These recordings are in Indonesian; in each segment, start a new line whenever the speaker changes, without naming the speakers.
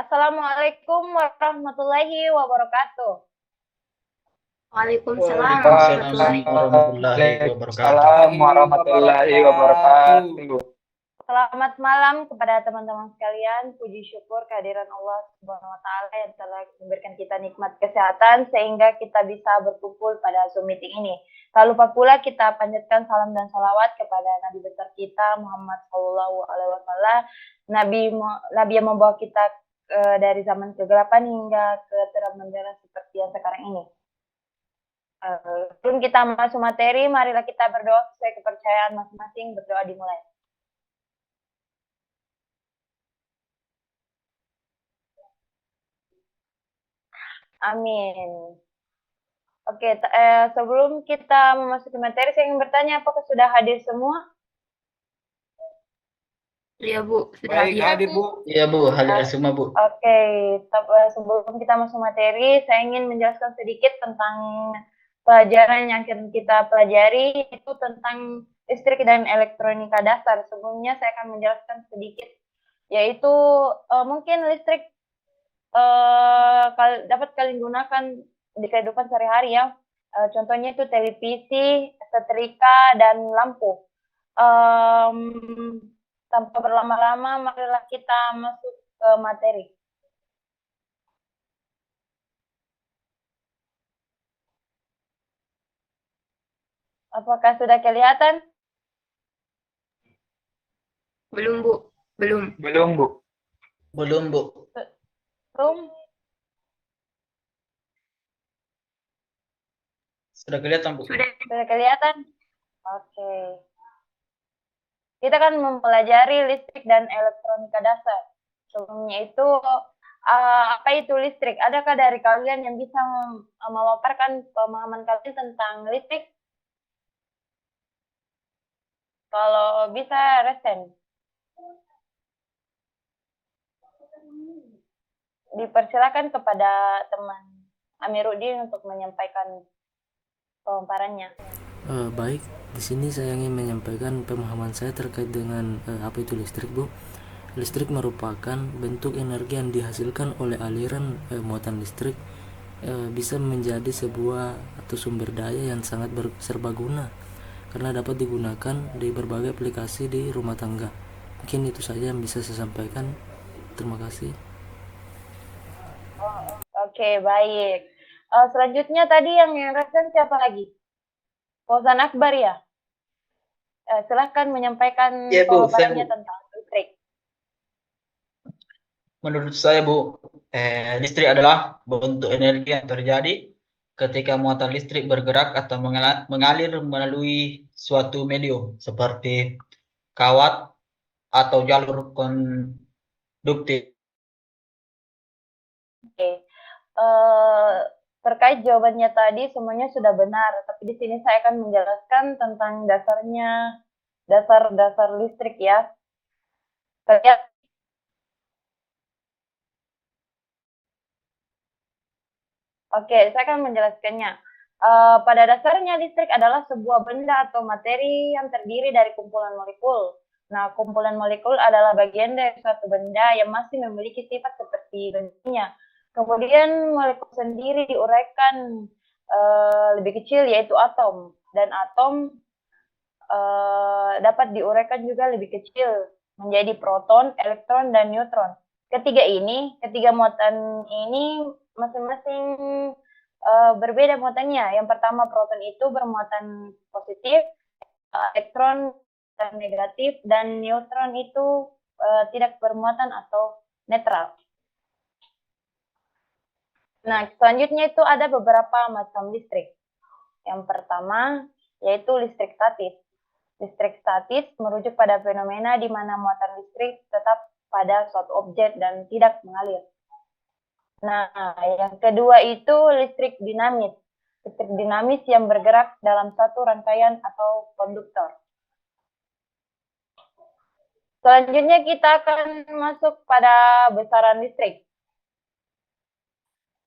Assalamualaikum warahmatullahi wabarakatuh.
Waalaikumsalam
Waalaikumsalam
warahmatullahi
warahmatullahi wabarakatuh.
Waalaikumsalam warahmatullahi wabarakatuh.
Selamat malam kepada teman-teman sekalian. Puji syukur kehadiran Allah Subhanahu wa taala yang telah memberikan kita nikmat kesehatan sehingga kita bisa berkumpul pada Zoom meeting ini. Tak lupa pula kita panjatkan salam dan salawat kepada Nabi besar kita Muhammad Shallallahu alaihi wasallam, Nabi yang membawa kita dari zaman kegelapan hingga ke terang benderang seperti yang sekarang ini. Sebelum kita masuk materi, marilah kita berdoa sesuai kepercayaan masing-masing. Berdoa dimulai. Amin. Oke, sebelum kita memasuki materi, saya ingin bertanya, apakah sudah hadir semua?
Iya, Bu. Sudah
Baik,
hadir.
hadir Bu.
Iya Bu, hadir semua Bu.
Oke, sebelum kita masuk materi, saya ingin menjelaskan sedikit tentang pelajaran yang akan kita pelajari, itu tentang listrik dan elektronika dasar. Sebelumnya saya akan menjelaskan sedikit, yaitu mungkin listrik dapat kalian gunakan di kehidupan sehari-hari ya. Contohnya itu televisi, setrika, dan lampu. Tanpa berlama-lama, marilah kita masuk ke materi. Apakah sudah kelihatan?
Belum, Bu. Belum.
Belum Bu.
Belum Bu.
Belum?
Sudah kelihatan Bu.
Sudah.
Sudah kelihatan? Oke. Kita akan mempelajari listrik dan elektronika dasar. Sebelumnya itu, apa itu listrik? Adakah dari kalian yang bisa memaparkan pemahaman kalian tentang listrik? Kalau bisa, resen. Dipersilakan kepada teman Amiruddin untuk menyampaikan pemaparannya.
Baik, di sini saya ingin menyampaikan pemahaman saya terkait dengan apa itu listrik, Bu. Listrik merupakan bentuk energi yang dihasilkan oleh aliran muatan listrik, bisa menjadi sebuah atau sumber daya yang sangat serbaguna karena dapat digunakan di berbagai aplikasi di rumah tangga. Mungkin itu saja yang bisa saya sampaikan. Terima kasih.
Oke, baik. Selanjutnya tadi yang resen siapa lagi? Fauzan Akbar ya? Silakan menyampaikan
Iya, Bu,
pemaparannya
saya, Bu.
tentang listrik.
Menurut saya Bu, listrik adalah bentuk energi yang terjadi ketika muatan listrik bergerak atau mengalir melalui suatu medium seperti kawat atau jalur konduktif.
Oke. Terkait jawabannya tadi semuanya sudah benar, tapi di sini saya akan menjelaskan tentang dasarnya, dasar listrik ya. Terlihat. Oke, saya akan menjelaskannya. Pada dasarnya listrik adalah sebuah benda atau materi yang terdiri dari kumpulan molekul. Nah, kumpulan molekul adalah bagian dari suatu benda yang masih memiliki sifat seperti bendanya. Kemudian molekul sendiri diuraikan lebih kecil yaitu atom, dan atom dapat diuraikan juga lebih kecil menjadi proton, elektron, dan neutron. Ketiga muatan ini masing-masing berbeda muatannya. Yang pertama, proton itu bermuatan positif, elektron dan negatif, dan neutron itu tidak bermuatan atau netral. Nah, selanjutnya itu ada beberapa macam listrik. Yang pertama, yaitu listrik statis. Listrik statis merujuk pada fenomena di mana muatan listrik tetap pada suatu objek dan tidak mengalir. Nah, yang kedua itu listrik dinamis. Listrik dinamis yang bergerak dalam satu rangkaian atau konduktor. Selanjutnya kita akan masuk pada besaran listrik.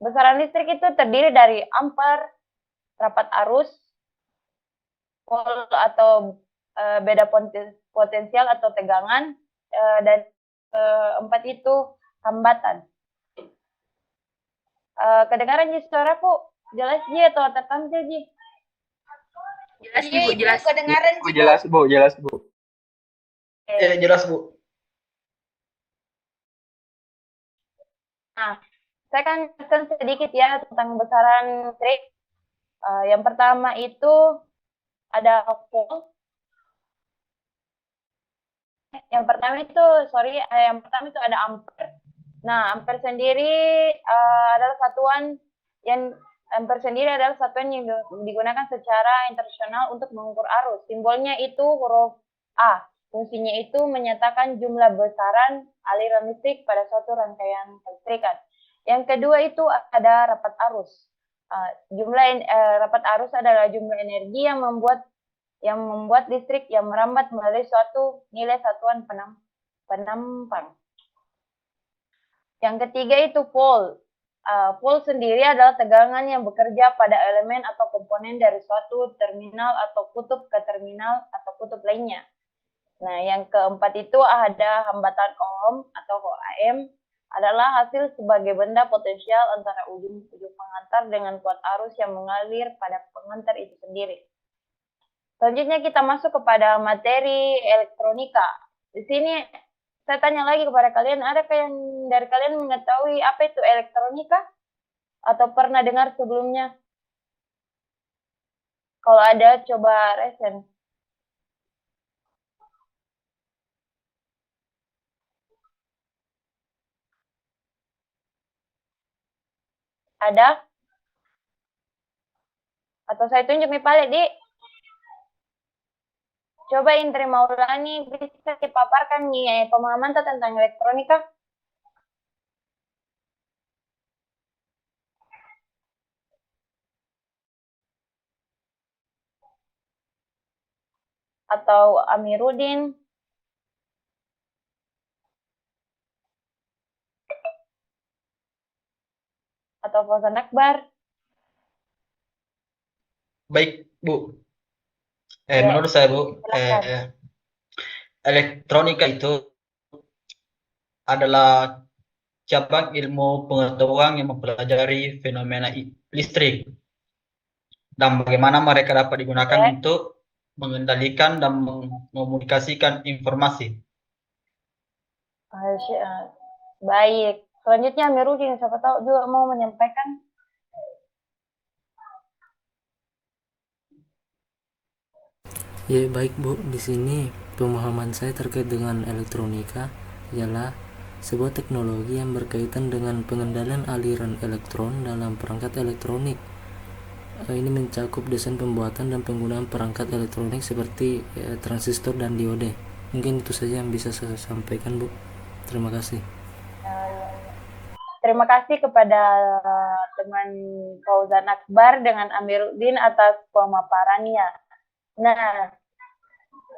Besaran listrik itu terdiri dari ampere, rapat arus, volt atau beda potensial atau tegangan, dan keempat itu hambatan. Kedengaran Ji suaraku? Jelas Ji atau tertampil Ji?
Jelas
Iya,
Ibu,
Ibu,
jelas.
kedengaran
Bu,
Ji, Bu.
jelas Bu, jelas Bu.
Jelas Bu.
Nah, saya kan jelaskan sedikit ya tentang besaran listrik. Yang pertama itu ada volt. Yang pertama itu, yang pertama itu ada ampere. Nah, ampere sendiri adalah satuan yang digunakan secara internasional untuk mengukur arus. Simbolnya itu huruf A. Fungsinya itu menyatakan jumlah besaran aliran listrik pada suatu rangkaian kelistrikan. Yang kedua itu ada rapat arus. Rapat arus adalah jumlah energi yang membuat listrik yang merambat melalui suatu nilai satuan penampang. Yang ketiga itu volt. Volt sendiri adalah tegangan yang bekerja pada elemen atau komponen dari suatu terminal atau kutub ke terminal atau kutub lainnya. Nah, yang keempat itu ada hambatan Ohm atau OHM adalah hasil sebagai benda potensial antara ujung-ujung pengantar dengan kuat arus yang mengalir pada pengantar itu sendiri. Selanjutnya kita masuk kepada materi elektronika. Di sini saya tanya lagi kepada kalian, adakah yang dari kalian mengetahui apa itu elektronika? Atau pernah dengar sebelumnya? Kalau ada, coba resen. Ada? Atau saya tunjuk nih Pak Di? Coba Indri Maulani bisa dipaparkan nih pemahaman tentang elektronika? Atau Amiruddin? Atau Fauzan Akbar?
Baik Bu.
Ya,
Menurut saya Bu,
silakan.
elektronika itu adalah cabang ilmu pengetahuan yang mempelajari fenomena listrik dan bagaimana mereka dapat digunakan
Ya.
untuk mengendalikan dan mengkomunikasikan informasi.
Baik. Selanjutnya Amiruddin, siapa tahu juga mau menyampaikan.
Ya, baik Bu. Di sini pemahaman saya terkait dengan elektronika ialah sebuah teknologi yang berkaitan dengan pengendalian aliran elektron dalam perangkat elektronik. Ini mencakup desain pembuatan dan penggunaan perangkat elektronik seperti transistor dan diode. Mungkin itu saja yang bisa saya sampaikan, Bu. Terima kasih.
Terima kasih kepada teman Fauzan Akbar dengan Amiruddin atas pemaparannya. Nah,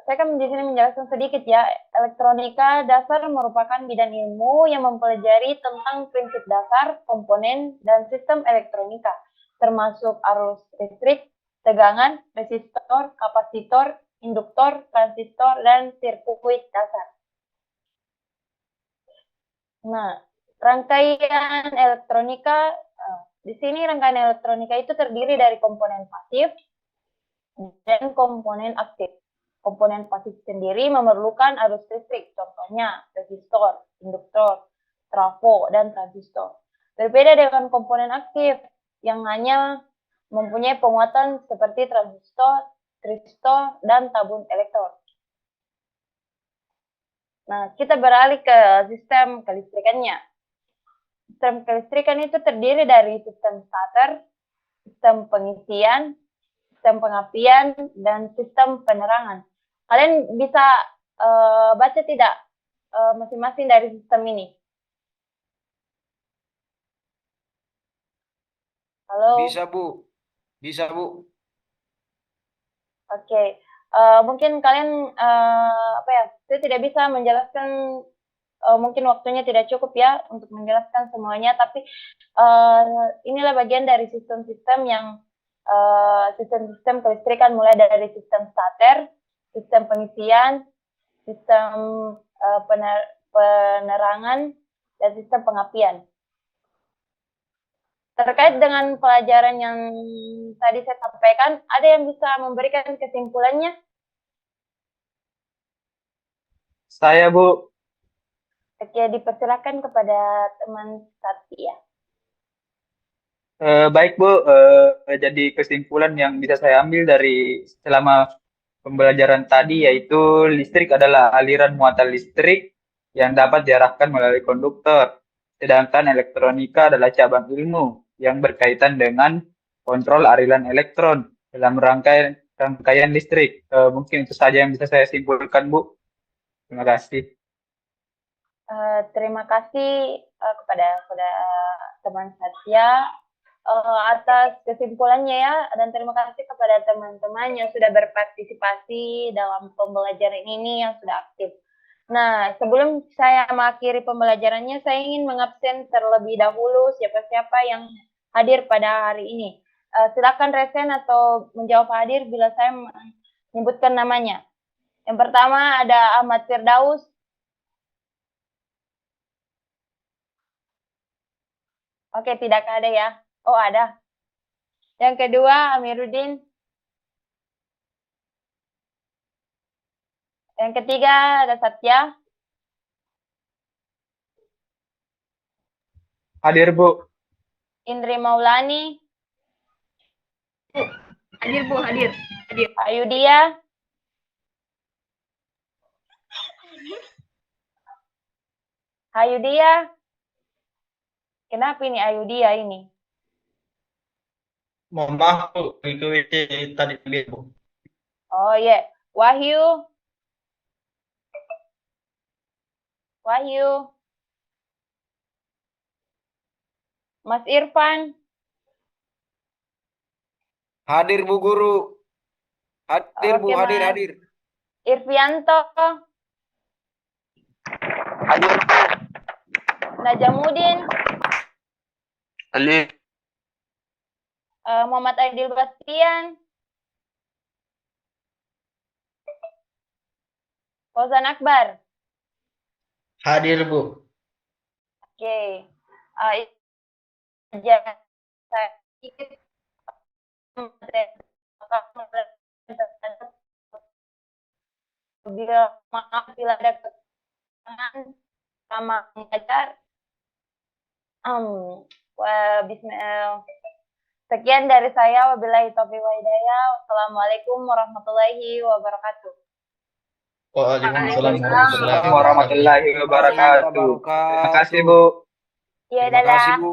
saya akan di sini menjelaskan sedikit ya. Elektronika dasar merupakan bidang ilmu yang mempelajari tentang prinsip dasar, komponen, dan sistem elektronika, termasuk arus listrik, tegangan, resistor, kapasitor, induktor, transistor, dan sirkuit dasar. Nah, rangkaian elektronika, di sini rangkaian elektronika itu terdiri dari komponen pasif dan komponen aktif. Komponen pasif sendiri memerlukan arus listrik, contohnya resistor, induktor, trafo, dan transistor. Berbeda dengan komponen aktif yang hanya mempunyai penguatan seperti transistor, tristor, dan tabung elektron. Nah, kita beralih ke sistem kelistrikannya. Sistem kelistrikan itu terdiri dari sistem starter, sistem pengisian, sistem pengapian, dan sistem penerangan. Kalian bisa baca tidak masing-masing dari sistem ini? Halo?
Bisa Bu, bisa Bu.
Oke. Mungkin kalian saya tidak bisa menjelaskan, mungkin waktunya tidak cukup ya untuk menjelaskan semuanya, tapi inilah bagian dari sistem-sistem yang sistem-sistem kelistrikan, mulai dari sistem starter, sistem pengisian, sistem penerangan, dan sistem pengapian. Terkait dengan pelajaran yang tadi saya sampaikan, ada yang bisa memberikan kesimpulannya?
Saya, Bu.
Oke, dipersilakan kepada teman Satya.
Baik, Bu. Jadi kesimpulan yang bisa saya ambil dari selama pembelajaran tadi yaitu listrik adalah aliran muatan listrik yang dapat diarahkan melalui konduktor. Sedangkan elektronika adalah cabang ilmu yang berkaitan dengan kontrol aliran elektron dalam rangkaian listrik. Mungkin itu saja yang bisa saya simpulkan, Bu. Terima kasih.
Terima kasih kepada teman Satya atas kesimpulannya ya, dan terima kasih kepada teman-teman yang sudah berpartisipasi dalam pembelajaran ini yang sudah aktif. Nah, sebelum saya mengakhiri pembelajarannya, saya ingin mengabsen terlebih dahulu siapa-siapa yang hadir pada hari ini. Silakan resen atau menjawab hadir bila saya menyebutkan namanya. Yang pertama ada Ahmad Firdaus. Oke, tidak ada ya. Oh, ada. Yang kedua, Amiruddin. Yang ketiga, ada Satya.
Hadir, Bu.
Indri Maulani.
Hadir, Bu, hadir.
Ayudia. Ayudia. Kenapa ini Ayudia ini?
Mohon maaf, Bu. Pergi ke WC tadi, Bu.
Oh iya, Wahyu. Wahyu. Mas Irfan.
Hadir, Bu Guru. Hadir, Bu,
Oke,
hadir,
Mas.
hadir.
Irvianto.
Hadir, Bu.
Najamuddin.
Hadir.
Muhammad Aidil Bastian. Fauzan Akbar.
Hadir, Bu.
Oke. Maaf bila ada kekurangan sama mengajar. Sekian dari saya. Wabillahi taufiq wa hidayah. Wassalamualaikum warahmatullahi wabarakatuh.
Waalaikumsalam
Assalamualaikum warahmatullahi wabarakatuh. Terima kasih, Bu.
Iya,
Terima kasih,
dadah.
Bu.